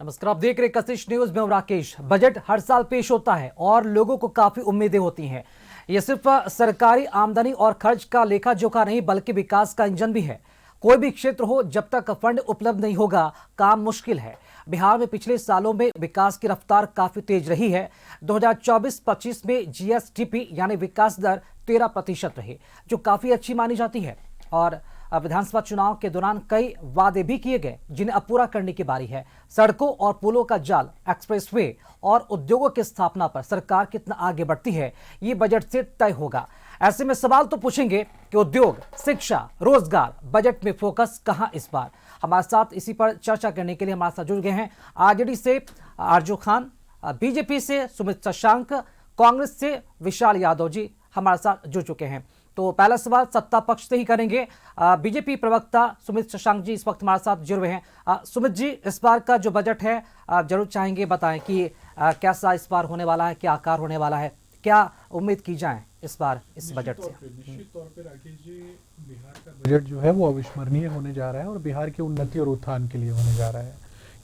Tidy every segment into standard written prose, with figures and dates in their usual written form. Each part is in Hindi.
नमस्कार, आप देख रहे कशिश न्यूज में हूं राकेश। बजट हर साल पेश होता है और लोगों को काफी उम्मीदें होती हैं। यह सिर्फ सरकारी आमदनी और खर्च का लेखा जोखा नहीं बल्कि विकास का इंजन भी है। कोई भी क्षेत्र हो, जब तक फंड उपलब्ध नहीं होगा काम मुश्किल है। बिहार में पिछले सालों में विकास की रफ्तार काफी तेज रही है। 2024-25 में जीएसडीपी यानी विकास दर 13% रही, जो काफी अच्छी मानी जाती है। और विधानसभा चुनाव के दौरान कई वादे भी किए गए जिन्हें अब पूरा करने की बारी है। सड़कों और पुलों का जाल, एक्सप्रेसवे और उद्योगों की स्थापना पर सरकार कितना आगे बढ़ती है, ये बजट से तय होगा। ऐसे में सवाल तो पूछेंगे कि उद्योग, शिक्षा, रोजगार, बजट में फोकस कहां इस बार। हमारे साथ इसी पर चर्चा करने के लिए हमारे साथ जुड़ गए हैं आरजेडी से आरजू खान, बीजेपी से सुमित शशांक, कांग्रेस से विशाल यादव जी हमारे साथ जुड़ चुके हैं। तो पहला सवाल सत्ता पक्ष से ही करेंगे। बीजेपी प्रवक्ता सुमित शशांक जी इस वक्त हमारे साथ जुड़े हुए हैं। सुमित जी, इस बार का जो बजट है जरूर चाहेंगे बताएं कि कैसा इस बार होने वाला है, क्या आकार होने वाला है, क्या उम्मीद की जाए इस बार इस बजट से। निश्चित तौर पे राकेश जी, बिहार का बजट जो है वो अविस्मरणीय होने जा रहा है और बिहार की उन्नति और उत्थान के लिए होने जा रहा है।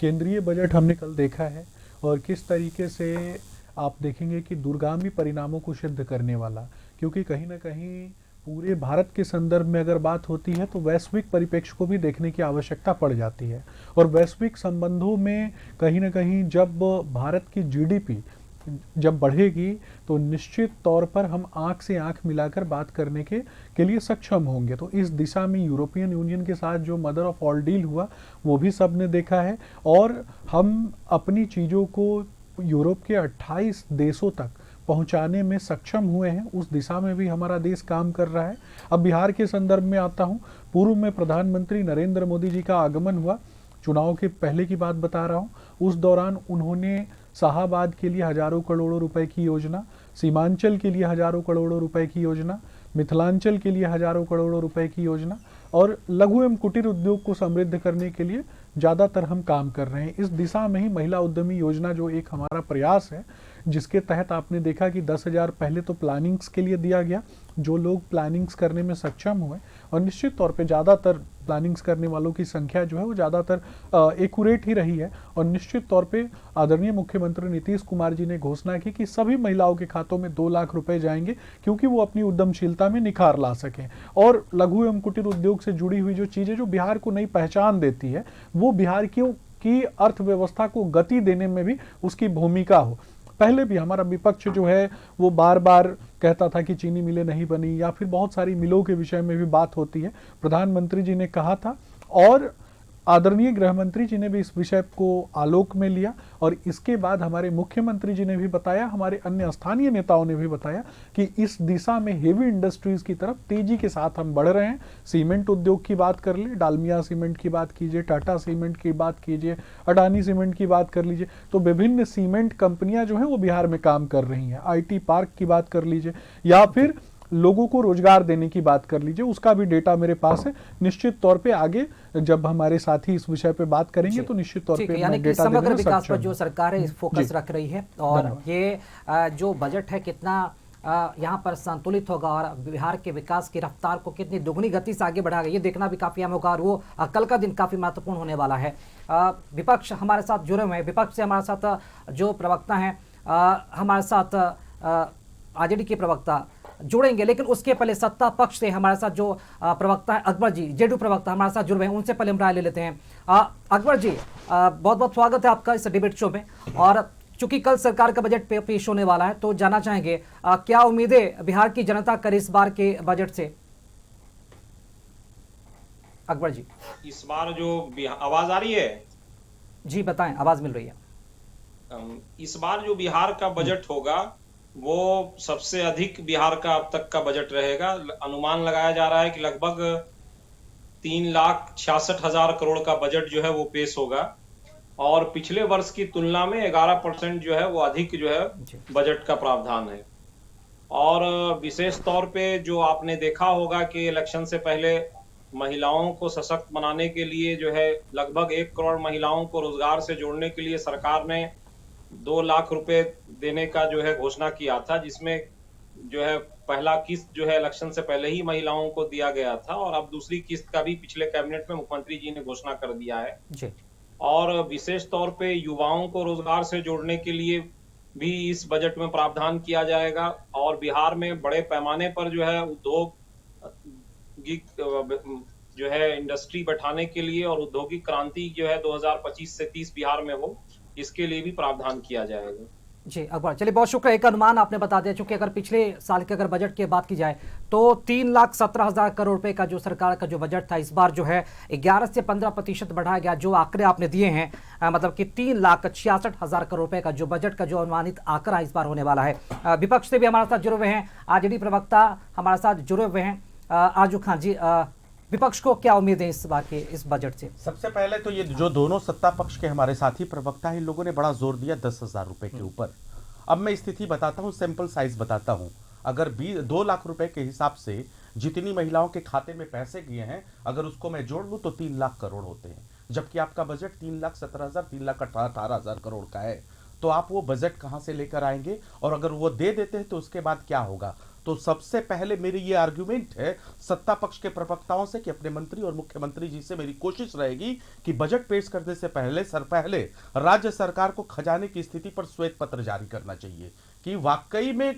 केंद्रीय बजट हमने कल देखा है और किस तरीके से आप देखेंगे कि दूरगामी परिणामों को सिद्ध करने वाला, क्योंकि कहीं ना कहीं पूरे भारत के संदर्भ में अगर बात होती है तो वैश्विक परिप्रेक्ष्य को भी देखने की आवश्यकता पड़ जाती है। और वैश्विक संबंधों में कहीं ना कहीं जब भारत की जीडीपी जब बढ़ेगी तो निश्चित तौर पर हम आंख से आंख मिलाकर बात करने के लिए सक्षम होंगे। तो इस दिशा में यूरोपियन यूनियन के साथ जो मदर ऑफ ऑल डील हुआ वो भी सबने देखा है और हम अपनी चीज़ों को यूरोप के 28 देशों तक पहुंचाने में सक्षम हुए हैं। उस दिशा में भी हमारा देश काम कर रहा है। अब बिहार के संदर्भ में आता हूं। पूर्व में प्रधानमंत्री नरेंद्र मोदी जी का आगमन हुआ, चुनाव के पहले की बात बता रहा हूं। उस दौरान उन्होंने शाहाबाद के लिए हजारों करोड़ों रुपए की योजना, सीमांचल के लिए हजारों करोड़ों रुपए की योजना, मिथिलांचल के लिए हजारों करोड़ों रुपए की योजना और लघु एवं कुटीर उद्योग को समृद्ध करने के लिए ज़्यादातर हम काम कर रहे हैं। इस दिशा में ही महिला उद्यमी योजना जो एक हमारा प्रयास है, जिसके तहत आपने देखा कि 10,000 पहले तो प्लानिंग्स के लिए दिया गया, जो लोग प्लानिंग्स करने में सक्षम हुए और निश्चित तौर पे ज़्यादातर प्लानिंग्स करने वालों की संख्या जो है वो ज़्यादातर एक्यूरेट ही रही है। और निश्चित तौर पे आदरणीय मुख्यमंत्री नीतीश कुमार जी ने घोषणा की कि सभी महिलाओं के खातों में 2 लाख रुपए जाएंगे, क्योंकि वो अपनी उद्यमशीलता में निखार ला सकें। और लघु एवं कुटीर उद्योग से जुड़ी हुई जो चीज़ें जो बिहार को नई पहचान देती है, वो बिहार की अर्थव्यवस्था को गति देने में भी उसकी भूमिका हो। पहले भी हमारा विपक्ष जो है वो बार बार कहता था कि चीनी मिलें नहीं बनी, या फिर बहुत सारी मिलों के विषय में भी बात होती है। प्रधानमंत्री जी ने कहा था और आदरणीय गृह मंत्री जी ने भी इस विषय को आलोक में लिया और इसके बाद हमारे मुख्यमंत्री जी ने भी बताया, हमारे अन्य स्थानीय नेताओं ने भी बताया कि इस दिशा में हेवी इंडस्ट्रीज की तरफ तेजी के साथ हम बढ़ रहे हैं। सीमेंट उद्योग की बात कर ले, डालमिया सीमेंट की बात कीजिए, टाटा सीमेंट की बात कीजिए, अडानी सीमेंट की बात कर लीजिए, तो विभिन्न सीमेंट कंपनियां जो है वो बिहार में काम कर रही हैं। IT पार्क की बात कर लीजिए या फिर लोगों को रोजगार देने की बात कर लीजिए, उसका भी डेटा मेरे पास है। निश्चित तौर पे आगे जब हमारे साथी इस विषय पे बात करेंगे तो निश्चित तौर पे यानी कि समग्र विकास पर जो सरकार है फोकस रख रही है और ये जो बजट है कितना यहाँ पर संतुलित होगा और बिहार के विकास की रफ्तार को कितनी दुगनी गति से आगे बढ़ाएगा, ये देखना भी काफी अहम होगा और वो कल का दिन काफी महत्वपूर्ण होने वाला है। विपक्ष हमारे साथ जुड़े हुए हैं, विपक्ष से हमारे साथ जो प्रवक्ता हैं हमारे साथ आरजेडी के प्रवक्ता जुड़ेंगे, लेकिन उसके पहले सत्ता पक्ष से हमारे साथ जो प्रवक्ता है अकबर जी, जेडीयू प्रवक्ता हमारे साथ जुड़े हैं, उनसे पहले हम राय ले लेते हैं। अकबर जी, बहुत बहुत स्वागत है आपका इस डिबेट शो में। और चूंकि कल सरकार का बजट पेश होने वाला है तो जानना चाहेंगे क्या उम्मीदें बिहार की जनता करे इस बार के बजट से। अकबर जी, इस बार जो आवाज आ रही है? जी बताएं, आवाज मिल रही है। इस बार जो बिहार का बजट होगा वो सबसे अधिक बिहार का अब तक का बजट रहेगा। अनुमान लगाया जा रहा है कि लगभग 3,66,000 करोड़ का बजट जो है वो पेश होगा और पिछले वर्ष की तुलना में 11% जो है वो अधिक जो है बजट का प्रावधान है। और विशेष तौर पे जो आपने देखा होगा कि इलेक्शन से पहले महिलाओं को सशक्त बनाने के लिए जो है लगभग 1 करोड़ महिलाओं को रोजगार से जोड़ने के लिए सरकार ने 2 लाख रुपए देने का जो है घोषणा किया था, जिसमें जो है पहला किस्त जो है इलेक्शन से पहले ही महिलाओं को दिया गया था और अब दूसरी किस्त का भी पिछले कैबिनेट में मुख्यमंत्री जी ने घोषणा कर दिया है। और विशेष तौर पे युवाओं को रोजगार से जोड़ने के लिए भी इस बजट में प्रावधान किया जाएगा। और बिहार में बड़े पैमाने पर जो है जो है इंडस्ट्री बैठाने के लिए और औद्योगिक क्रांति जो है 2025 से 30 बिहार में हो, इसके लिए भी प्रावधान किया जाएगा। जी अकबर, चलिए बहुत शुक्रिया। एक अनुमान आपने बता दिया, चूंकि अगर पिछले साल के अगर बजट की बात की जाए तो 3,17,000 करोड़ रुपए का जो सरकार का जो बजट था, इस बार जो है 11 से 15% बढ़ाया गया। जो आंकड़े आपने दिए हैं मतलब कि 3,66,000 करोड़ रुपए का जो बजट का जो अनुमानित आंकड़ा इस बार होने वाला है। विपक्ष से भी हमारे साथ जुड़े हुए हैं आरजेडी प्रवक्ता हमारे साथ जुड़े हुए हैं आजू खान जी। विपक्ष को क्या उम्मीद है इस बार के इस बजट से? सबसे पहले तो ये जो दोनों सत्ता पक्ष के हमारे साथी प्रवक्ता हैं, इन लोगों ने बड़ा जोर दिया 10,000 रुपए के ऊपर। अब मैं स्थिति बताता हूं, सैंपल साइज बताता हूं। अगर 2 लाख रुपए के हिसाब से जितनी महिलाओं के खाते में पैसे गए हैं, अगर उसको मैं जोड़ लूं तो 3 लाख करोड़ होते हैं, जबकि आपका बजट 3,17,000 3,18,000 करोड़ का है। तो आप वो बजट कहां से लेकर आएंगे? और अगर वो दे देते हैं तो उसके बाद क्या होगा? तो सबसे पहले मेरी ये आर्गुमेंट है सत्ता पक्ष के प्रवक्ताओं से कि अपने मंत्री और मुख्यमंत्री जी से मेरी कोशिश रहेगी कि बजट पेश करने से पहले राज्य सरकार को खजाने की स्थिति पर श्वेत पत्र जारी करना चाहिए कि वाकई में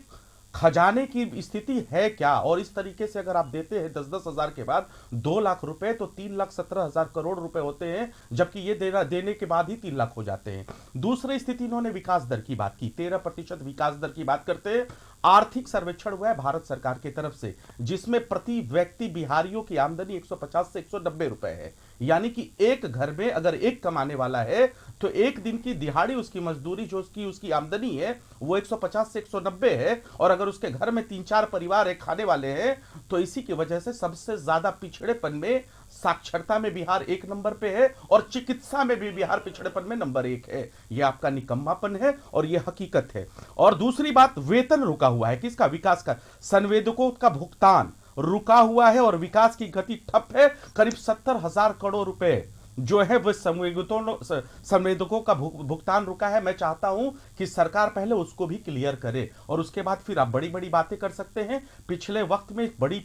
खजाने की स्थिति है क्या। और इस तरीके से अगर आप देते हैं 10-10 हजार के बाद 2 लाख रुपए तो 3,17,000 करोड़ रुपए होते हैं, जबकि ये देने के बाद ही 3 लाख हो जाते हैं। दूसरी स्थिति इन्होंने विकास दर की बात की, 13% विकास दर की बात करते हैं। आर्थिक सर्वेक्षण हुआ है भारत सरकार की तरफ से, जिसमें प्रति व्यक्ति बिहारियों की आमदनी 150 से 190 रुपए है। यानी कि एक घर में अगर एक कमाने वाला है तो एक दिन की दिहाड़ी उसकी मजदूरी जो उसकी आमदनी है वो 150 से 190 है। और अगर उसके घर में 3-4 परिवार एक खाने वाले हैं तो इसी की वजह से सबसे ज्यादा पिछड़ेपन में, साक्षरता में बिहार 1 नंबर पे है और चिकित्सा में भी बिहार पिछड़ेपन में नंबर 1 है। यह आपका निकम्मापन है और यह हकीकत है। और दूसरी बात, वेतन रुका हुआ है किसका? विकास का। संवेदकों का भुगतान रुका हुआ है और विकास की गति ठप है। करीब 70,000 करोड़ रुपए जो है वह संवेदकों का भुगतान रुका है। मैं चाहता हूं कि सरकार पहले उसको भी क्लियर करे और उसके बाद फिर आप बड़ी बड़ी बातें कर सकते हैं। पिछले वक्त में बड़ी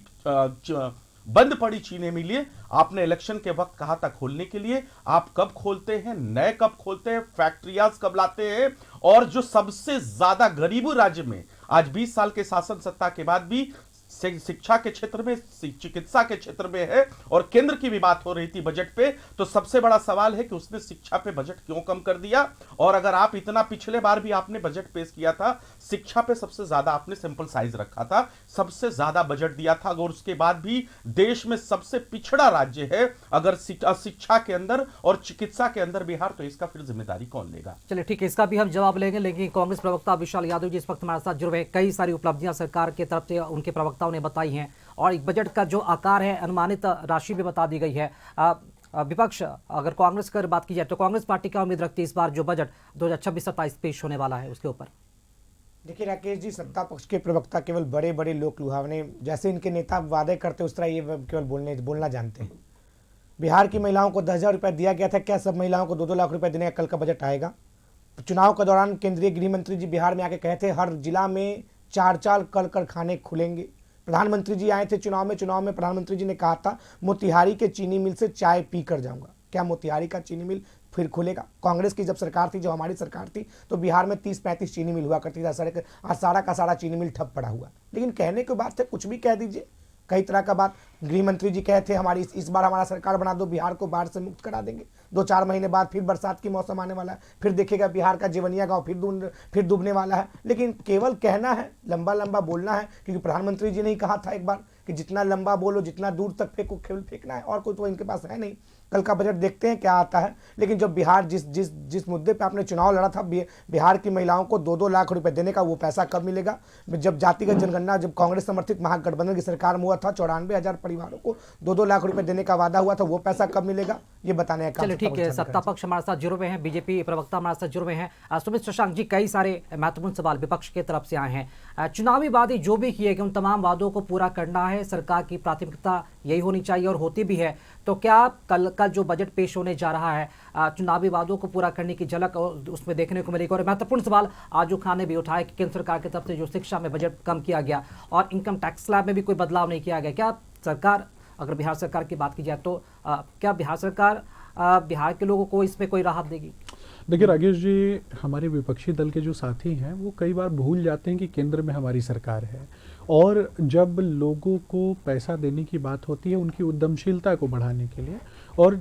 बंद पड़ी चीनी मिलें आपने इलेक्शन के वक्त कहा था खोलने के लिए, आप कब खोलते हैं? नए कब खोलते हैं? फैक्ट्रियाज कब लाते हैं? और जो सबसे ज्यादा गरीब राज्य में आज 20 साल के शासन सत्ता के बाद भी शिक्षा के क्षेत्र में, चिकित्सा के क्षेत्र में है और केंद्र की भी बात हो रही थी बजट पे, तो सबसे बड़ा सवाल है कि उसने शिक्षा पे बजट क्यों कम कर दिया। और अगर आप इतना, पिछले बार भी आपने बजट पेश किया था, शिक्षा पे सबसे ज्यादा आपने सैंपल साइज रखा था, सबसे ज्यादा बजट दिया था, अगर उसके बाद भी देश में सबसे पिछड़ा राज्य है अगर शिक्षा के अंदर और चिकित्सा के अंदर बिहार, तो इसका फिर जिम्मेदारी कौन लेगा? चलिए ठीक है, इसका भी हम जवाब लेंगे। लेकिन कांग्रेस प्रवक्ता विशाल यादव जी इस वक्त हमारे साथ जुड़े हैं। कई सारी उपलब्धियां सरकार की तरफ से उनके प्रवक्ताओं ने बताई हैं और एक बजट का जो आकार है, अनुमानित राशि भी बता दी गई है। विपक्ष, अगर कांग्रेस की बात की जाए तो कांग्रेस पार्टी क्या उम्मीद रखती है इस बार जो बजट 2026-27 पेश होने वाला है उसके ऊपर? देखिए राकेश जी, सत्ता पक्ष के प्रवक्ता केवल बड़े बड़े लोक लुभावने जैसे इनके नेता वादे करते उस तरह ये केवल बोलना जानते हैं। बिहार की महिलाओं को 10,000 रुपये दिया गया था, क्या सब महिलाओं को 2-2 लाख रुपए देने का कल का बजट आएगा? चुनाव के दौरान केंद्रीय गृह मंत्री जी बिहार में आके कहे थे हर जिला में 4 कल कारखाने खुलेंगे। प्रधानमंत्री जी आए थे चुनाव में प्रधानमंत्री जी ने कहा था मोतिहारी के चीनी मिल से चाय पी कर जाऊंगा। क्या मोतिहारी का चीनी मिल फिर खुलेगा? कांग्रेस की जब सरकार थी, जो हमारी सरकार थी, तो बिहार में 30-35 चीनी मिल हुआ करती थी। सारा का सारा चीनी मिल ठप पड़ा हुआ। लेकिन कहने की बात है, कुछ भी कह दीजिए, कई तरह का बात। गृह मंत्री जी कहे थे हमारी इस बार हमारा सरकार बना दो, बिहार को बाढ़ से मुक्त करा देंगे। 2-4 महीने बाद फिर बरसात की मौसम आने वाला है, फिर देखेगा बिहार का जीवनिया गांव फिर डूबने वाला है। लेकिन केवल कहना है, लंबा लंबा बोलना है, क्योंकि प्रधानमंत्री जी ने ही कहा था एक बार कि जितना लंबा बोलो, जितना दूर तक फेंको, केवल फेंकना है, और कोई तो इनके पास है नहीं। कल का बजट देखते हैं क्या आता है। लेकिन जब बिहार जिस मुद्दे पे आपने चुनाव लड़ा था, बिहार की महिलाओं को 2-2 लाख रुपए देने का, वो पैसा कब मिलेगा? जब जातिगत जनगणना, जब कांग्रेस समर्थित महागठबंधन की सरकार में हुआ था, 94,000 परिवारों को 2-2 लाख रुपए देने का वादा हुआ था, वो पैसा कब मिलेगा? ये बताने का। चलिए ठीक है, सत्ता पक्ष हमारे साथ जुड़े हुए हैं, बीजेपी प्रवक्ता हमारे साथ जुड़े हुए हैं। सुमित शशांक जी, कई सारे महत्वपूर्ण सवाल विपक्ष की तरफ से आए हैं। चुनावी वादे जो भी किए गए उन तमाम वादों को पूरा करना है, सरकार की प्राथमिकता यही होनी चाहिए और होती भी है। तो क्या कल का जो बजट पेश होने जा रहा है, चुनावी वादों को पूरा करने की झलक उसमें देखने को मिलेगी? और महत्वपूर्ण सवाल आजू खान ने भी उठाया कि केंद्र सरकार की तरफ से जो शिक्षा में बजट कम किया गया और इनकम टैक्स स्लैब में भी कोई बदलाव नहीं किया गया, क्या सरकार, अगर बिहार सरकार की बात की जाए तो क्या बिहार सरकार बिहार के लोगों को इसमें कोई राहत देगी? देखिए राकेश जी, हमारे विपक्षी दल के जो साथी हैं वो कई बार भूल जाते हैं कि केंद्र में हमारी सरकार है, और जब लोगों को पैसा देने की बात होती है उनकी उद्यमशीलता को बढ़ाने के लिए, और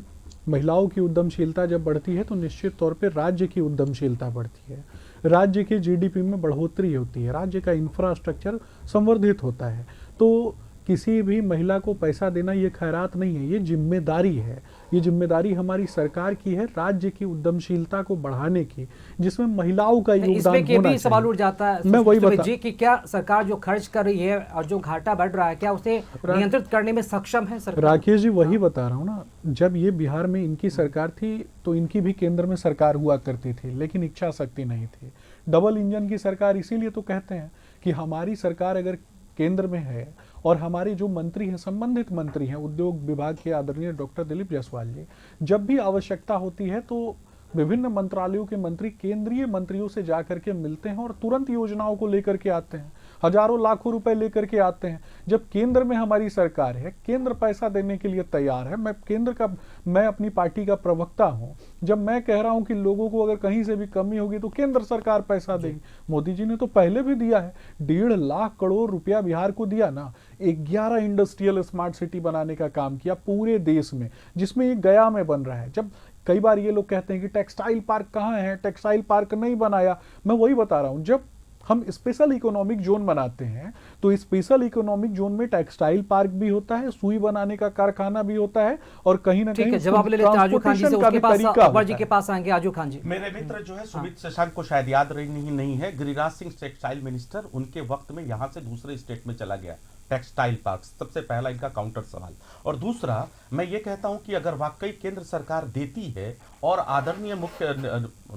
महिलाओं की उद्यमशीलता जब बढ़ती है तो निश्चित तौर पे राज्य की उद्यमशीलता बढ़ती है, राज्य के जीडीपी में बढ़ोतरी होती है, राज्य का इंफ्रास्ट्रक्चर संवर्धित होता है। तो किसी भी महिला को पैसा देना ये खैरात नहीं है, ये जिम्मेदारी है। ये जिम्मेदारी हमारी सरकार की है राज्य की उद्यमशीलता को बढ़ाने की, जिसमें महिलाओं का योगदान इसमें के होना भी सवाल उठ चाहिए। जाता है मैं वही सुमित बता जी कि क्या सरकार जो खर्च कर रही है और जो घाटा बढ़ रहा है, क्या उसे नियंत्रित करने में सक्षम है सरकार? राकेश जी, वही बता रहा हूँ ना, जब ये बिहार में इनकी सरकार थी तो इनकी भी केंद्र में सरकार हुआ करती थी, लेकिन इच्छा शक्ति नहीं थी। डबल इंजन की सरकार, इसीलिए तो कहते हैं कि हमारी सरकार अगर केंद्र में है और हमारे जो मंत्री हैं, संबंधित मंत्री हैं, उद्योग विभाग के आदरणीय डॉक्टर दिलीप जायसवाल जी, जब भी आवश्यकता होती है तो विभिन्न मंत्रालयों के मंत्री केंद्रीय मंत्रियों से जाकर के मिलते हैं और तुरंत योजनाओं को लेकर के आते हैं, हजारों लाखों रुपए लेकर के आते हैं। जब केंद्र में हमारी सरकार है, केंद्र पैसा देने के लिए तैयार है। मैं अपनी पार्टी का प्रवक्ता हूं। जब मैं कह रहा हूं कि लोगों को अगर कहीं से भी कमी होगी तो केंद्र सरकार पैसा देगी। मोदी जी ने तो पहले भी दिया है, 1.5 लाख करोड़ रुपया बिहार को दिया ना। 11 इंडस्ट्रियल स्मार्ट सिटी बनाने का काम किया पूरे देश में, जिसमें एक गया में बन रहा है। जब कई बार ये लोग कहते हैं कि टेक्सटाइल पार्क कहाँ है, टेक्सटाइल पार्क नहीं बनाया, मैं वही बता रहा हूं, जब हम स्पेशल इकोनॉमिक जोन बनाते हैं तो स्पेशल इकोनॉमिक जोन में टेक्सटाइल पार्क भी होता है, सुई बनाने का कारखाना भी होता है, और कहीं ना ठीक कहीं है, जवाब ले लेते हैं आजू खान जी से, उसके पास अकबर जी होता के है। पास आएंगे। आजू खान जी, मेरे मित्र जो है सुमित शशांक को शायद याद नहीं है, गिरिराज सिंह टेक्सटाइल मिनिस्टर, उनके वक्त में यहाँ से दूसरे स्टेट में चला गया टेक्सटाइल पार्क। सबसे पहला इनका काउंटर सवाल। और दूसरा, मैं ये कहता हूं कि अगर वाकई केंद्र सरकार देती है, और आदरणीय मुख्य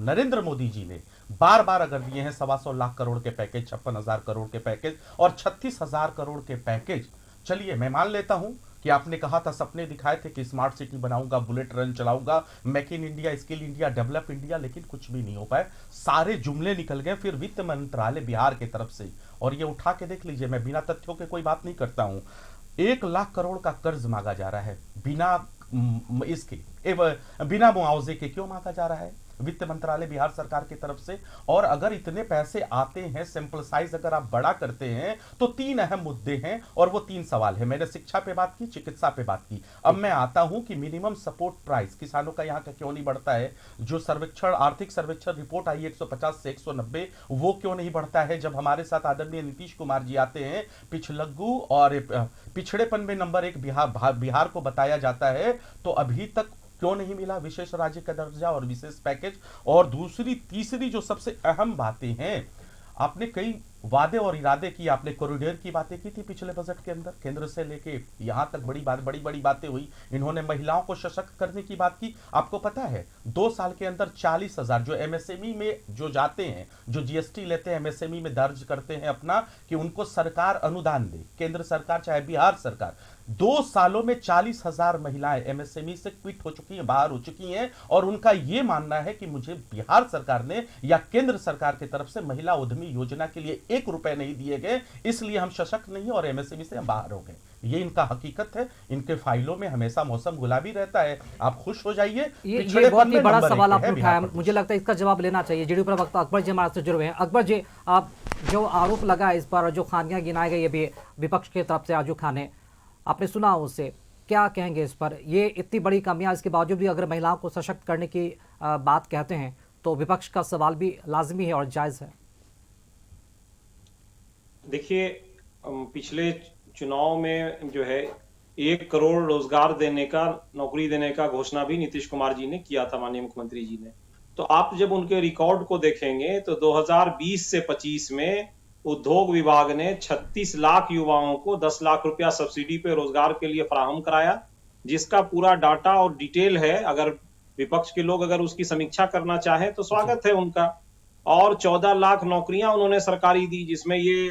नरेंद्र मोदी जी ने बार बार अगर दिए हैं 125 लाख करोड़ के पैकेज, 56,000 करोड़ के पैकेज और 36,000 करोड़ के पैकेज, चलिए मैं मान लेता हूं कि आपने कहा था, सपने दिखाए थे कि स्मार्ट सिटी बनाऊंगा, बुलेट ट्रेन चलाऊंगा, make in India, skill India, develop India, लेकिन कुछ भी नहीं हो पाए। सारे जुमले निकल गए। फिर वित्त मंत्रालय बिहार की तरफ से, और ये उठा के देख लीजिए, मैं बिना तथ्यों के कोई बात नहीं करता हूं, 1 लाख करोड़ का कर्ज मांगा जा रहा है बिना बिना मुआवजे के। क्यों मांगा जा रहा है? वित्त मंत्रालय बिहार सरकार की तरफ से। और अगर इतने पैसे आते हैं, सैंपल साइज अगर आप बड़ा करते हैं, तो 3 अहम मुद्दे हैं, और वो 3 सवाल है। मैंने शिक्षा पे बात की, चिकित्सा पे बात की। अब मैं आता हूं कि मिनिमम सपोर्ट प्राइस किसानों का यहाँ का क्यों नहीं बढ़ता है। जो सर्वेक्षण, आर्थिक सर्वेक्षण रिपोर्ट आई 150 से 190, वो क्यों नहीं बढ़ता है? जब हमारे साथ आदरणीय नीतीश कुमार जी आते हैं, पिछलग्गू और पिछड़ेपन में नंबर 1 बिहार को बताया जाता है, तो अभी तक क्यों नहीं मिला विशेष राज्य का दर्जा और विशेष पैकेज? और दूसरी तीसरी जो सबसे अहम बातें हैं, आपने कई वादे और इरादे किए, आपने कॉरिडोर की बातें की थी पिछले बजट के अंदर, केंद्र से लेके यहां तक बड़ी बातें हुई। इन्होंने महिलाओं को सशक्त करने की बात की। आपको पता है 2 साल के अंदर 40,000 जो एमएसएमई में जो जाते हैं, जो जीएसटी लेते हैं, एमएसएमई में दर्ज करते हैं अपना, कि उनको सरकार अनुदान दे, केंद्र सरकार चाहे बिहार सरकार, 2 सालों में 40,000 महिलाएं एमएसएमई से क्विट हो चुकी हैं, बाहर हो चुकी हैं। और उनका यह मानना है कि मुझे बिहार सरकार ने या केंद्र सरकार की तरफ से महिला उद्यमी योजना के लिए 1 रुपए नहीं दिए गए, इसलिए हम सशक्त नहीं और एमएसएमई से हम बाहर हो गए। ये इनका हकीकत है। इनके फाइलों में हमेशा मौसम गुलाबी रहता है। आप खुश हो जाइए। ये बहुत ही बड़ा सवाल आपने उठाया, मुझे लगता है इसका जवाब लेना चाहिए। जेडीयू प्रवक्ता अकबर जी हमारे से जुड़े हुए हैं। अकबर जी, आप जो आरोप लगा इस पर, जो खामियां गिनाई गई अभी विपक्ष की तरफ से आजू खान ने, आपने सुना उससे, क्या कहेंगे इस पर? ये इतनी बड़ी कमियां, इसके बावजूद भी अगर महिलाओं को सशक्त करने की बात कहते हैं, तो विपक्ष का सवाल भी लाजमी है और जायज है। देखिए, पिछले चुनाव में जो है 1 करोड़ रोजगार देने का, नौकरी देने का घोषणा भी नीतीश कुमार जी ने किया था, माननीय मुख्यमंत्री जी ने। तो आप जब उनके रिकॉर्ड को देखेंगे तो 2020 से 25 में उद्योग विभाग ने 36 लाख युवाओं को 10 लाख रुपया सब्सिडी पे रोजगार के लिए फराहम कराया, जिसका पूरा डाटा और डिटेल है। अगर विपक्ष के लोग अगर उसकी समीक्षा करना चाहे तो स्वागत है उनका। और 14 लाख नौकरियां उन्होंने सरकारी दी, जिसमें ये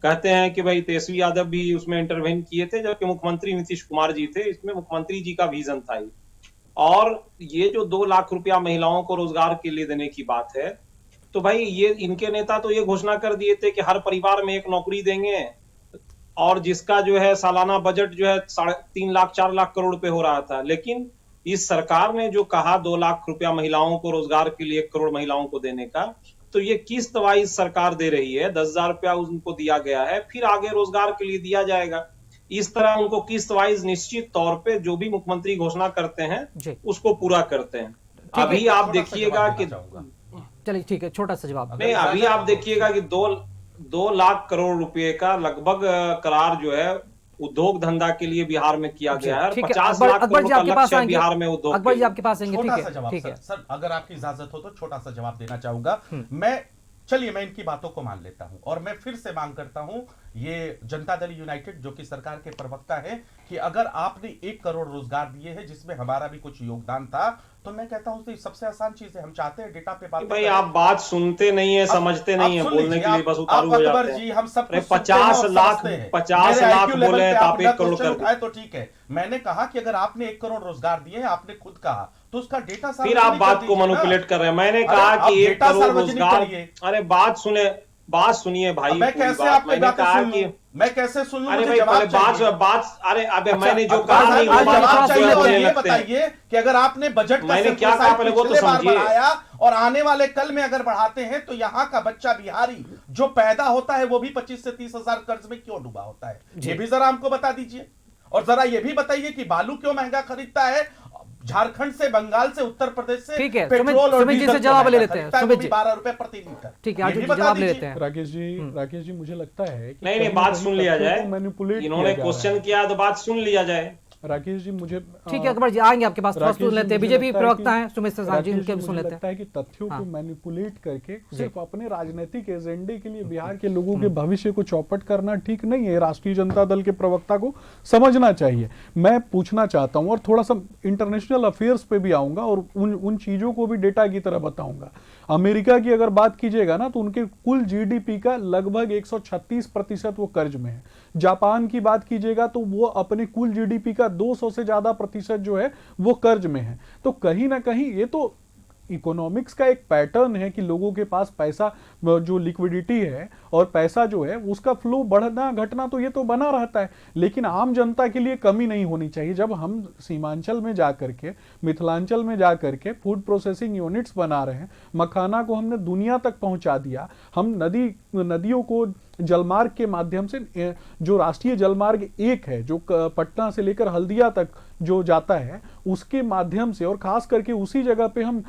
कहते हैं कि भाई तेजस्वी यादव भी उसमें इंटरवेन किए थे, जबकि मुख्यमंत्री नीतीश कुमार जी थे। इसमें मुख्यमंत्री जी का विजन था ये। और ये जो 2 लाख रुपया महिलाओं को रोजगार के लिए देने की बात है, तो भाई ये इनके नेता तो ये घोषणा कर दिए थे कि हर परिवार में 1 नौकरी देंगे, और जिसका जो है सालाना बजट जो है 3.5 लाख 4 लाख करोड़ पे हो रहा था। लेकिन इस सरकार ने जो कहा 2 लाख रुपया महिलाओं को रोजगार के लिए 1 करोड़ महिलाओं को देने का, तो ये किस्त वाइज सरकार दे रही है। 10,000 रुपया उनको दिया गया है, फिर आगे रोजगार के लिए दिया जाएगा। इस तरह उनको किस्त वाइज निश्चित तौर पे जो भी मुख्यमंत्री घोषणा करते हैं उसको पूरा करते हैं। अभी आप देखिएगा कि चलिए ठीक है, छोटा सा जवाब। नहीं, अभी आप देखिएगा कि 2 लाख करोड़ रुपए का लगभग करार जो है उद्योग धंधा के लिए बिहार में किया गया है। 50 लाख करोड़ का लक्ष्य है बिहार में उद्योग। अकबर जी आपके पास आएंगे, छोटा ठीक सा है, जवाब ठीक है। सर, अगर आपकी इजाजत हो तो छोटा सा जवाब देना चाहूंगा मैं इनकी बातों को मान लेता हूं और मैं फिर से मांग करता हूं ये जनता दल यूनाइटेड जो कि सरकार के प्रवक्ता है कि अगर आपने 1 करोड़ रोजगार दिए हैं जिसमें हमारा भी कुछ योगदान था, तो मैं कहता हूं सबसे आसान चीज है। हम चाहते हैं डेटा पे बात भाई, आप बात सुनते नहीं है, समझते नहीं है, बोलने के लिए बस उतारू हो जाते हैं। हम सब 50 लाख बोले हैं तो आप 1 करोड़ कर उठाए तो ठीक है। मैंने कहा कि अगर आपने 1 करोड़ रोजगार दिए हैं, आपने खुद कहा, तो उसका डेटा फिर आप बात को मैनिपुलेट कर रहे हैं। मैंने कहा कि 1 करोड़ रोजगार, अरे बात सुनिए भाई। मैं कैसे आपकी बातें सुन लूं? मैं कैसे सुन लूं? अरे भाई पहले बात अरे अबे मैंने जो कहा नहीं वो जवाब बात चाहिए। और ये लगते हैं। बताइए कि अगर आपने बजट का मैंने क्या कहा पहले वो तो समझिए। बढ़ाया और आने वाले कल में अगर बढ़ाते हैं तो यहाँ का बच्चा बिहारी जो पैदा होता है वो भी 25 से 30 हजार कर्ज में क्यों डूबा होता है, ये भी जरा हमको बता दीजिए। और जरा ये भी बताइए कि बालू क्यों महंगा खरीदता है झारखंड से, बंगाल से, उत्तर प्रदेश से। ठीक है, पेट्रोल और सुमित जी से जवाब ले लेते हैं। सुमित जी 12 रुपए प्रति लीटर। ठीक है, आज जवाब ले लेते हैं। राकेश जी मुझे लगता है कि नहीं बात सुन लिया जाए। मैनिपुलेट इन्होंने क्वेश्चन किया तो बात सुन लिया जाए। राकेश जी मुझे ठीक है, अकबर जी आएंगे आपके पास, थोड़ा सुन लेते हैं। बीजेपी प्रवक्ता हैं सुमित सिंह जी, उनके भी सुन लेते हैं। लगता है कि तथ्यों को मैनिपुलेट करके सिर्फ अपने राजनीतिक एजेंडे के लिए बिहार के लोगों के भविष्य को चौपट करना ठीक नहीं है। राष्ट्रीय जनता दल के प्रवक्ता को समझना चाहिए। मैं पूछना चाहता हूं और थोड़ा सा इंटरनेशनल अफेयर्स पे भी आऊंगा और उन चीजों को भी डेटा की तरह बताऊंगा। अमेरिका की अगर बात कीजिएगा ना तो उनके कुल जीडीपी का लगभग 136% वो कर्ज में है। जापान की बात कीजिएगा तो वो अपने कुल जीडीपी का 200 से ज्यादा प्रतिशत जो है वो कर्ज में है। तो कहीं ना कहीं ये तो इकोनॉमिक्स का एक पैटर्न है कि लोगों के पास पैसा जो लिक्विडिटी है और पैसा जो है उसका फ्लो बढ़ना घटना तो ये तो बना रहता है, लेकिन आम जनता के लिए कमी नहीं होनी चाहिए। जब हम सीमांचल में जाकर के, मिथिलांचल में जाकर के फूड प्रोसेसिंग यूनिट्स बना रहे हैं, मखाना को हमने दुनिया तक पहुंचा दिया, हम नदियों को जलमार्ग के माध्यम से, जो राष्ट्रीय जलमार्ग 1 है जो पटना से लेकर हल्दिया तक जो जाता है उसके माध्यम से, और खास करके उसी जगह पे हम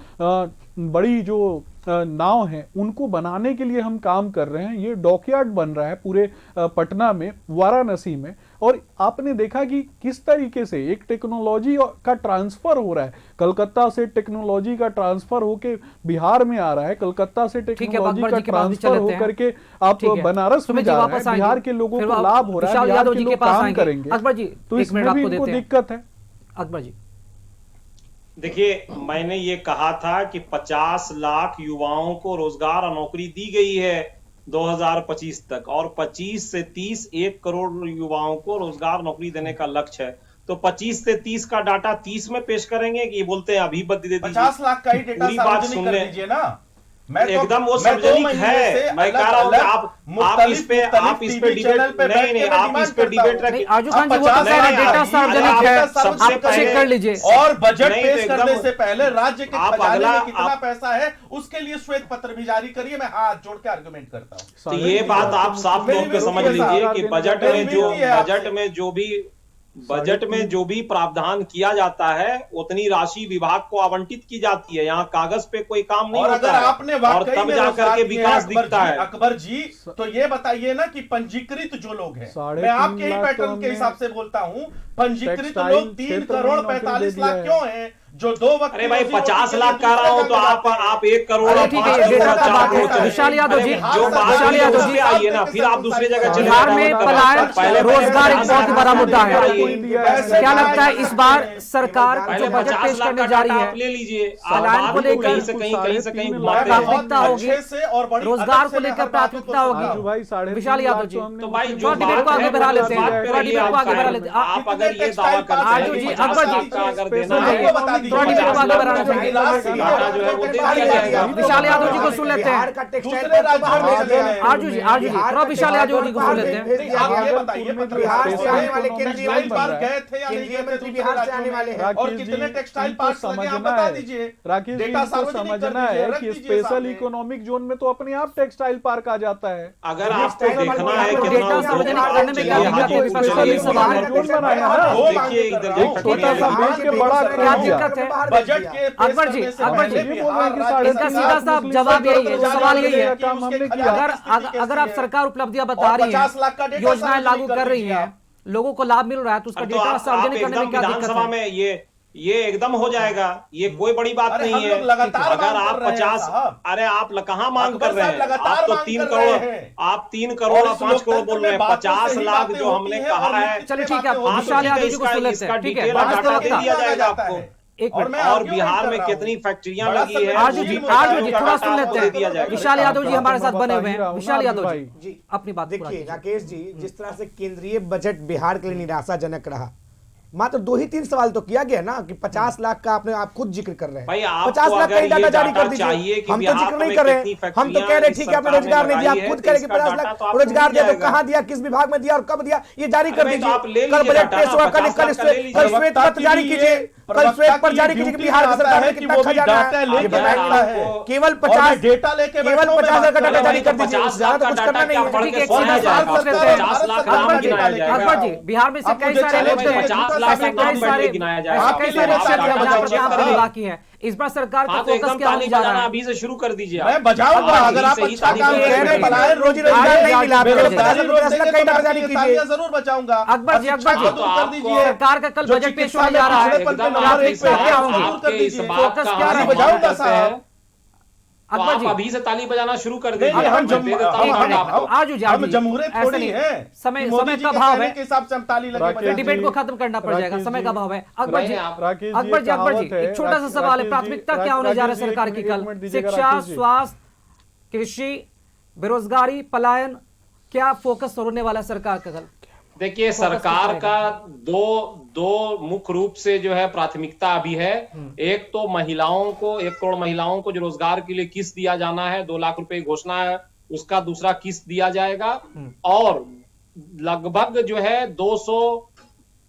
बड़ी जो नाव हैं उनको बनाने के लिए हम काम कर रहे हैं। ये डॉकयार्ड बन रहा है पूरे पटना में, वाराणसी में। और आपने देखा कि किस तरीके से एक टेक्नोलॉजी का ट्रांसफर हो रहा है। कलकत्ता से टेक्नोलॉजी का ट्रांसफर होके बिहार में आ रहा है, कलकत्ता से टेक्नोलॉजी का ट्रांसफर होकर के आप बनारस में जा रहे हैं। बिहार के लोगों को लाभ हो रहा है, बिहार के लोग काम करेंगे, अकबर जी तो इसमें भी इनको दिक्कत है। अकबर जी देखिए, मैंने ये कहा था कि 50 लाख युवाओं को रोजगार और नौकरी दी गई है 2025 तक, और 25 से 30 1 करोड़ युवाओं को रोजगार नौकरी देने का लक्ष्य है। तो 25 से 30 का डाटा 30 में पेश करेंगे कि ये बोलते हैं अभी बद दे दीजिए? 50 लाख का ही डेटा पूरी बात सुन ले लीजिए ना। एकदम वो सार्वजनिक है। मैं कह रहा हूँ आप इस पे डिबेट नहीं आप इस पे डिबेट रखिए। आजू खान जी वो तो डेटा सार्वजनिक है, आप चेक कर लीजिए। और बजट पेश करने से पहले राज्य के खजाने में कितना पैसा है उसके लिए श्वेत पत्र भी जारी करिए। मैं हाथ जोड़ के आर्गुमेंट करता हूँ। तो ये बात आप साफ तौर पे समझ लीजिए कि बजट में जो भी प्रावधान किया जाता है उतनी राशि विभाग को आवंटित की जाती है। यहाँ कागज पे कोई काम नहीं होता है, और तब जाकर के विकास दिखता है। अकबर जी तो ये बताइए ना कि पंजीकृत जो लोग हैं, मैं आपके ही पैटर्न के हिसाब से बोलता हूँ, पंजीकृत लोग 3 करोड़ 45 लाख क्यों हैं? जो 2 वक्त, अरे भाई 50 लाख कह रहा हूँ तो आप 1 करोड़। ठीक है, विशाल यादव जी, विशाल यादव जी आइए ना, फिर आप दूसरी जगह चले। बिहार में पलायन रोजगार एक बहुत ही बड़ा मुद्दा है। क्या लगता है इस बार सरकार जो बजट पेश करने जा रही है, ले लीजिए, पलायन को लेकर कहीं से कहीं प्राथमिकता होगी, रोजगार को लेकर प्राथमिकता होगी? विशाल यादव जी, तो भाई जो डिबेट को आगे बढ़ा लेते हैं, आप अगर ये दावा करते हैं अकबर जी थोड़ा डिबेट को आगे बढ़ाना चाहिए। डाटा जो है वो दे दिया जाएगा। विशाल यादव जी को सुन लेते हैं। आरजू जी थोड़ा विशाल यादव जी को सुन लेते हैं। आप ये बताइए, बिहार से आने वाले केंद्रीय मंत्री बिहार से आने वाले हैं और कितने टेक्सटाइल पार्क्स लगे आप बता दीजिए। राकेश जी, इनको समझना है कि स्पेशल इकोनॉमिक जोन में तो अपने आप टेक्सटाइल पार्क आ जाता है। अगर आपको देखना है कितना डेटा सार्वजनिक करने में क्या दिक्कत है? स्पेशल इकोनॉमिक जोन बनाया ना, देखिए इधर एक छोटा सा बेच के बड़ा क्या कर दिया। दिक्कत है? बजट के अकबर जी ये बोल रहे हैं कि साढ़े इनका तीन सीधा लाख सा मुस्लिम जवाब यही है, छात्रों सवाल यही है। का काम हमने किया। अगर आप सरकार उपलब्धियां बता रही है, योजनाएं लागू कर रही है, लोगों को लाभ मिल रहा है, तो उसका तो डेटा आप सार्वजनिक करने में एकदम क्या दिक्कत विधानसभा है? में ये एकदम हो जाएगा, ये कोई बड़ी बात अरे नहीं हम है। लोग लगातार अगर मांग आप कर रहे हैं 50 साहब। अरे आप कहाँ मांग अकबर कर रहे साहब हैं? लगातार आप तो मांग 3 कर करोड़, रहे हैं। आप 3 करोड़ और 5 करोड़ बोल रहे हैं। 50 लाख जो हमने कहा है, चलिए ठीक है, विशाल यादव जी को सुन लेते हैं। ठीक है, डिटेल डाटा दे दिया जाएगा आपको। एक और मिनट, मैं और आर्ग्यू बिहार नहीं में कर रहा कितनी हूं। फैक्ट्रियां बड़ा लगी है, आरजू जी थोड़ा सुन लेते दिया हैं। जाएगा। विशाल यादव जी हमारे साथ बने हुए बता हैं। ही विशाल रहा यादव हूं जी जी अपनी बात पूरा देखिए कीजिए। राकेश जी, जिस तरह से केंद्रीय बजट बिहार के लिए निराशाजनक रहा, मात्र 2 ही 3 सवाल तो किया गया ना कि 50 लाख का आपने आप खुद जिक्र कर रहे हैं। भाई आपको 50 लाख का अगर ही डाटा ये जारी कर डाटा चाहिए दीजिए। कि हम तो बिहार जिक्र नहीं में कर रहे कितनी हैं, हम तो कह रहे हैं ठीक है आपने फैक्ट्रियां रोजगार नहीं दिया, आप सरकार ने खुद कह रहे हैं कि लगाई 50 है, लाख तो आपको रोजगार मिल दिया, तो जाएगा। कहां दिया, किस विभाग में दिया और कब दिया, ये जारी कर अरे तो आप ले दीजिए। कल लीजिए बजट डाटा पेश होगा, ना, 50 लाख का ले लीजिए। कल श्वेत पत्र जारी कीजिए, कल श्वेत पत्र जारी कीजिए कि बिहार की सरकार ने कितना खजाना है, ये बताएंगे। केवल 50 डेटा लेके केवल 50 का डाटा जारी कर दीजिए, 50 ज्यादा लाख कुछ का करना नहीं डाटा है। ठीक है, एक क्या सीधा सवाल पूछ लेते हैं। 50 लाख अकबर नाम जी, गिनाया जाएगा। अकबर जी, बिहार में से अब कई मुझे सारे चले मुद्दे हैं, 50 लाख ऐसे का नाम कई सारे गिनाया ऐसे जाएगा। कई आपके सारे लिए क्षेत्र हैं जहाँ पर चेक काम करिए। करने बाकी है। इस बार सरकार का हाँ तो फोकस एकदम क्या ताली होने जा रहा बजाना है? अभी से शुरू कर दीजिए। मैं बजाऊंगा अगर आप अच्छा काम कह रहे करें। हैं रोजी रोजगार नहीं मिला, आपके लिए 50 लाख का ही डाटा जारी कीजिए। तालियां जरूर बचाऊंगा। अकबर जी, अकबर जी, दूर कर दीजिए। सरकार का कल जो बजट पेश चिकित्सा होने जा रहा है, में पिछड़ेपन पे एकदम नंबर आप 1 पे क्या होंगे? आपके इस बात फोकस का क्या हम रहेगा? बजाऊंगा बजाऊंगा साहब। साहब। तो अकबर आप जी अभी से ताली बजाना शुरू कर नहीं, दीजिए। नहीं, हम मैं दे देता हूं डाटा आपको। आजू जी, आजू जी, जमहूरे ऐसा थोड़ी नहीं है। है। समय मोदी जी का के भाव कहने है, के हिसाब से हम ताली लगे राकेश बजाएंगे। डिबेट को खत्म करना पड़ जाएगा, राकेश समय जी, का भाव है। अकबर जी, राकेश जी, अकबर जी, अकबर जी, कहावत है, एक छोटा सा सवाल है, राकेश जी, प्राथमिकता क्या होने जा रहा है राकेश जी, सरकार एक की मिनट कल? दीजिएगा, शिक्षा, राकेश जी। स्वास्थ्य, कृषि, बेरोजगारी, पलायन, क्या फोकस होने वाला है सरकार का कल? देखिए सरकार का दो मुख्य रूप से जो है प्राथमिकता अभी है। एक तो महिलाओं को 1 करोड़ महिलाओं को जो रोजगार के लिए किस्त दिया जाना है, 2 लाख रुपए की घोषणा है, उसका दूसरा किस्त दिया जाएगा। और लगभग जो है 200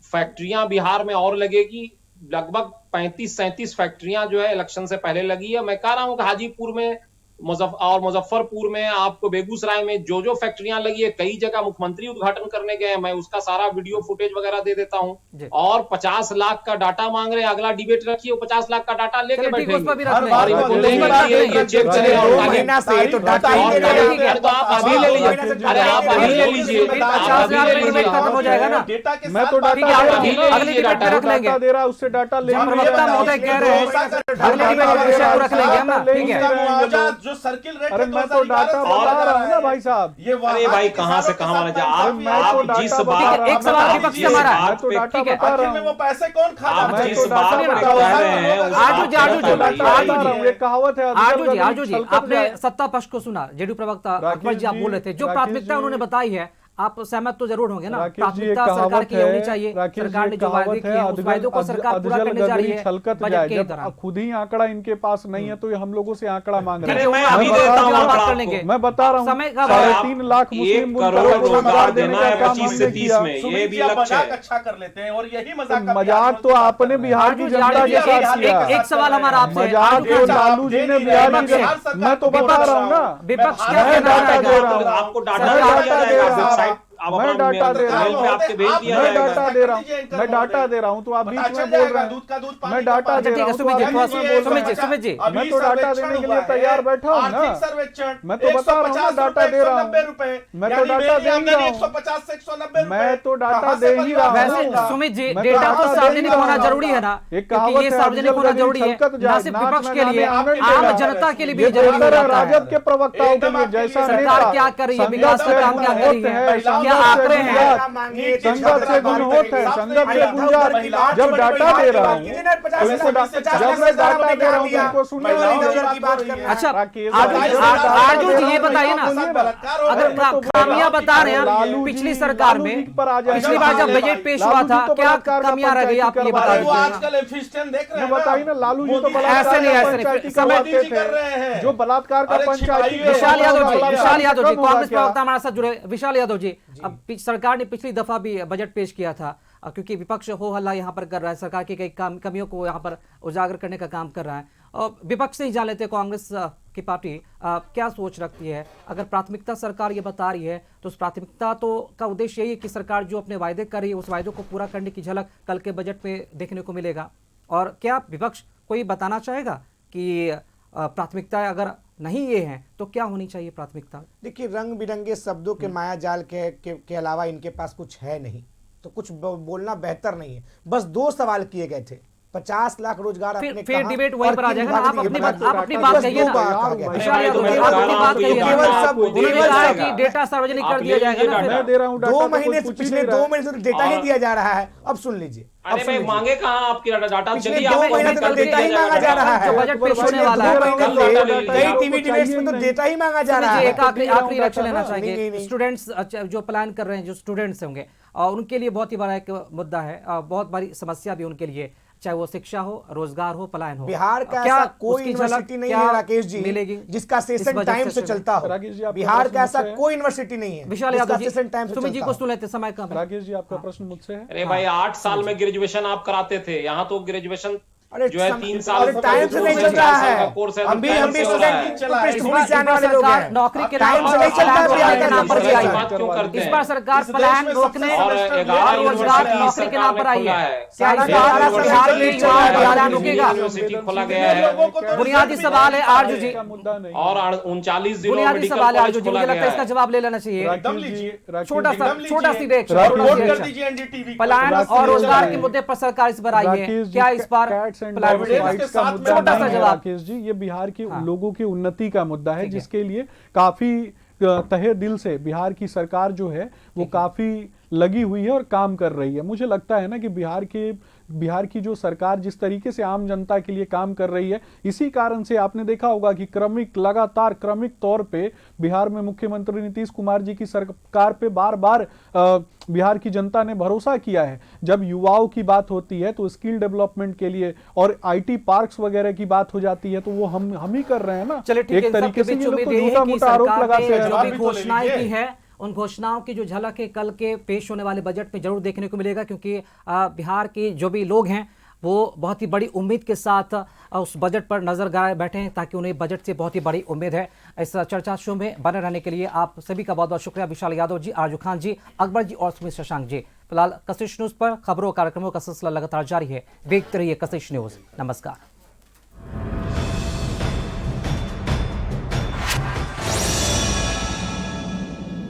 फैक्ट्रियां बिहार में और लगेगी। लगभग 35-37 फैक्ट्रियां जो है इलेक्शन से पहले लगी है। मैं कह रहा हूं कि हाजीपुर में और मुजफ्फरपुर में, आपको बेगूसराय में जो फैक्ट्रियां लगी है, कई जगह मुख्यमंत्री उद्घाटन करने गए हैं। मैं उसका सारा वीडियो फुटेज वगैरह दे देता हूं। और 50 लाख का डाटा मांग रहे हैं। अगला डिबेट रखिए, 50 लाख का डाटा लेके चलिए ठीक है, उस पर भी बैठेंगे रख लें। और ये बोलेंगे कि ये चेक चले और 2 ताली- महीना से तो डाटा ही और नहीं ताली- दे रहे हैं। तो आप अभी ले लीजिए। अरे आप अभी ले लीजिए। 50 हजार में डिबेट खत्म हो जाएगा ना? डेटा के मैं साथ तो बात ठीक है, कर रहा अगली हूं। अगली डिबेट में रख लेंगे। डाटा दे रहा है, उससे डाटा ले हम प्रवक्ता महोदय कह रहे हैं, अगली डिबेट में विषय को रख लेंगे हम ना, ठीक है? उसका मुआवजा जो सर्किल रेट अरे है, मैं तो डाटा 2011 से बता रहा हूँ ना भाई साहब। ये अरे भाई कहां से कहां वाला जा आप मैं तो आप डाटा जिस बता बात रहा हूं। एक सवाल विपक्ष से हमारा है। मैं तो डाटा ठीक है। बता रहा आखिर में हूँ। वो पैसे कौन खा आप रहा है? जिस तो बात डाटा पे बता कह रहा रहे हैं हूँ। उस आजू बात जी, पे आजू जी, बताइए। बता रहा हूँ, ये कहावत है, आजू जी, अधजल आजू जी, छलकत आपने जाए। सत्ता पक्ष को सुना, जेडीयू प्रवक्ता राकेश अकबर जी आप जी, बोल रहे थे, जो राकेश प्राथमिकता जी, उन्होंने बताई है, आप सहमत तो जरूर होंगे ना? राकेश जी, प्राथमिकता एक सरकार की ये होनी कहावत चाहिए। है, राकेश जी, सरकार ने एक जो वायदे कहावत किए है, हैं, उस वायदों को सरकार पूरा अधजल करने जा रही गगरी है छलकत बजट जाए। के जब दौरान। खुद ही आंकड़ा इनके पास नहीं है तो ये हम लोगों से आंकड़ा मांग रहे अरे हैं। मैं मैं अभी बता देता रहा हूं हूं, आंकड़ा बात कर आपको। लेंगे। मैं बता रहा हूँ, समय का 3.5 लाख 1 मुस्लिम करोड़ रोजगार देना है 25 से 30 में, ये सुमित भी जी, आप लक्ष्य मजाक है। अच्छा कर लेते हैं और यही मजाक का मजाक तो आपने बिहार की आजू जी, जनता आजू जी, के साथ किया। एक सवाल हमारा आपसे है। मजाक आजू तो जी, लालू जी ने बिहार की जनता, मैं तो बता रहा हूँ ना। विपक्ष क्या मैं कहना डाटा दे चाहेगा? रहा हूँ। आपको डाटा मैं दिया डाटा जाएगा दे रहा हूँ। वेबसाइट, आप मैं अपना डाटा दे रहा मेल पे आपके भेज दिया मैं जाएगा। डाटा दे रहा हूँ, मैं डाटा दे रहा हूँ, तो आप बीच में बोल रहे दूध का दूध हैं। पानी मैं का डाटा पानी। दे ठीक रहा है, हूँ, तो सुमित जी, आप थोड़ा बीच में बोल रहे हैं। सुमित जी, मैं तो डाटा देने के लिए तैयार बैठा हूँ ना। आर्थिक सर्वेक्षण मैं तो बता रहा हूँ ना, डाटा दे रहा हूँ। 150 रुपए, मैं तो यानी डाटा मेरी दे ही आमदनी रहा हूँ। 150 से 190 रुपए। मैं तो डाटा कहाँ से दे ही परिवार रहा हूँ। वैसे चलेगा? सुमित जी, मैं डेटा डाटा तो दे सार्वजनिक ही होना रहा जरूरी है ना? एक क्योंकि कहावत ये है, सार्वजनिक अधजल होना गगरी जरूरी है, छलकत जाए, ना सिर्फ नाच विपक्ष में के लिए, गाने आनंद आम लेगा। जनता के लिए भी ये जरूरी हो बेहतर है जाता है। राजद के प्रवक्ताओं के एकदम लिए, आपके जैसा लिए सरकार नेता क्या कर रही है, विकास का काम क्या कर रही है, संघर्ष क्या आंकड़े हैं। संघर्ष से गुणवत्ता है, संघर्ष से गुंजाइश। जब डाटा दे रहा हूँ, जब मैं डाटा दे रहा हूँ उनको सुनना नहीं। अच्छा अर्जुन जी ये बताइए ना, अगर खामियां बता रहे हैं पिछली सरकार में, पिछली बार जब बजट पेश हुआ था क्या कमियां रह गई आप ये बता दीजिए। आजकल एफिशिएंट देख रहे हैं बताइए ना, लालू जी तो ऐसे नहीं समय कर रहे हैं जो बलात्कार का पंचायती विशाल यादव जी, विशाल यादव जी कांग्रेस प्रवक्ता हमारे साथ जुड़े। विशाल यादव जी, अब सरकार ने पिछली दफा भी बजट पेश किया था, क्योंकि विपक्ष हो हल्ला यहाँ पर कर रहा है, सरकार की कई कमियों को यहाँ पर उजागर करने का काम कर रहा है, और विपक्ष से ही जान लेते हैं कांग्रेस की पार्टी क्या सोच रखती है। अगर प्राथमिकता सरकार ये बता रही है तो उस प्राथमिकता तो का उद्देश्य यही है कि सरकार जो अपने वायदे कर रही है उस वायदों को पूरा करने की झलक कल के बजट में देखने को मिलेगा। और क्या विपक्ष कोई बताना चाहेगा कि प्राथमिकता अगर नहीं ये है तो क्या होनी चाहिए प्राथमिकता? देखिए, रंग बिरंगे शब्दों के माया जाल के अलावा इनके पास कुछ है नहीं, तो कुछ बोलना बेहतर नहीं है। बस 2 सवाल किए गए थे, 50 लाख रोजगार फिर डिबेट वहीं पर आ जाएगा ना। आप अपनी बात कहिए ना। विशाल यादव जी आप अपनी बात कहिए। उन्होंने कहा है कि डेटा सार्वजनिक कर दिया जाएगा ना। मैं दे रहा हूँ 2 महीने से, पिछले 2 महीने से डेटा ही दिया जा रहा है। अब सुन लीजिए, अरे भाई मांगे कहाँ आपकी डाटा? पिछले 2 महीने से डेटा ही मांगा जा रहा है। बजट पेश होने वाला है, कई टीवी डिबेट्स में तो डेटा ही मांगा जा रहा है। एक आखिरी रिएक्शन लेना चाहेंगे। स्टूडेंट्स जो प्लान कर रहे हैं, जो स्टूडेंट्स होंगे, और उनके लिए बहुत ही बड़ा एक मुद्दा है, बहुत बड़ी समस्या भी उनके लिए, चाहे वो शिक्षा हो, रोजगार हो, पलायन हो। बिहार का ऐसा कोई यूनिवर्सिटी नहीं है राकेश जी मिलेगी जिसका सेशन टाइम से चलता हो। राकेश जी, आपका बिहार प्रश्न का ऐसा मुझसे है? कोई यूनिवर्सिटी नहीं है विशाल यादव जी, सेशन टाइम से सुमित जी चलता को हो। सुन लेते, समय कम है। राकेश जी, आपका प्रश्न मुझसे है? अरे भाई 8 साल में ग्रेजुएशन आप कराते थे, यहाँ तो ग्रेजुएशन अरे जो है 3 साल टाइम से नहीं चल रहा है। हम भी स्टूडेंट पृष्ठभूमि से आने वाले लोग हैं। नौकरी के टाइम से नहीं चल रहा है बिहार का नाम पर भी आई बात क्यों करते इस हैं? बार सरकार प्लान रोकने और रोजगार की नौकरी के नाम पर आई है। क्या इस सरकार बार सरकार बिहार में नहीं युवाओं चल का रहा है। प्लान रुकेगा? यूनिवर्सिटी खोला गया है बुनियादी सवाल है आरजू जी, मुद्दा नहीं। और 39 जिलों में बुनियादी मेडिकल सवाल है आरजू कॉलेज जी, खोला मुझे लगता गया है इसका है। जवाब ले लेना चाहिए। राकेश जी, छोटा सी रिएक्शन, राकेश कर दीजिए एनडीटीवी प्लान और रोजगार के मुद्दे पर सरकार इस बार आई है, राकेश जी, क्या इस बार कैट्स एंड प्लान डॉग्स रुकेगा? राइट्स का मुद्दा छोटा सा नहीं है जवाब। राकेश जी, ये बिहार के हाँ। लोगों की उन्नति का मुद्दा है, ठीक है। जिसके लिए काफी तहे दिल से बिहार की सरकार जो है वो काफी लगी हुई है और काम कर रही है। मुझे लगता है ना कि बिहार की जो सरकार जिस तरीके से आम जनता के लिए काम कर रही है, इसी कारण से आपने देखा होगा कि लगातार क्रमिक तौर पे बिहार में मुख्यमंत्री नीतीश कुमार जी की सरकार पे बार बार बिहार की जनता ने भरोसा किया है। जब युवाओं की बात होती है तो स्किल डेवलपमेंट के लिए और आईटी पार्क्स वगैरह की बात हो जाती है तो वो हम ही कर रहे हैं ना। चलिए ठीक है, एक तरीके से ये लोग तो झूठा मूठा आरोप सरकार लगाते ने हैं। जो भी घोषणाएं की है उन घोषणाओं की जो झलक है कल के पेश होने वाले बजट में जरूर देखने को मिलेगा, क्योंकि बिहार के जो भी लोग हैं वो बहुत ही बड़ी उम्मीद के साथ उस बजट पर नजर गाए बैठे हैं, ताकि उन्हें बजट से बहुत ही बड़ी उम्मीद है। इस चर्चा शो में बने रहने के लिए आप सभी का बहुत बहुत शुक्रिया। विशाल यादव जी, आरजू खान जी, अकबर जी और सुमित शशांक जी। फिलहाल कशिश न्यूज पर खबरों कार्यक्रमों का सिलसिला लगातार जारी है। देखते रहिए कशिश न्यूज। नमस्कार।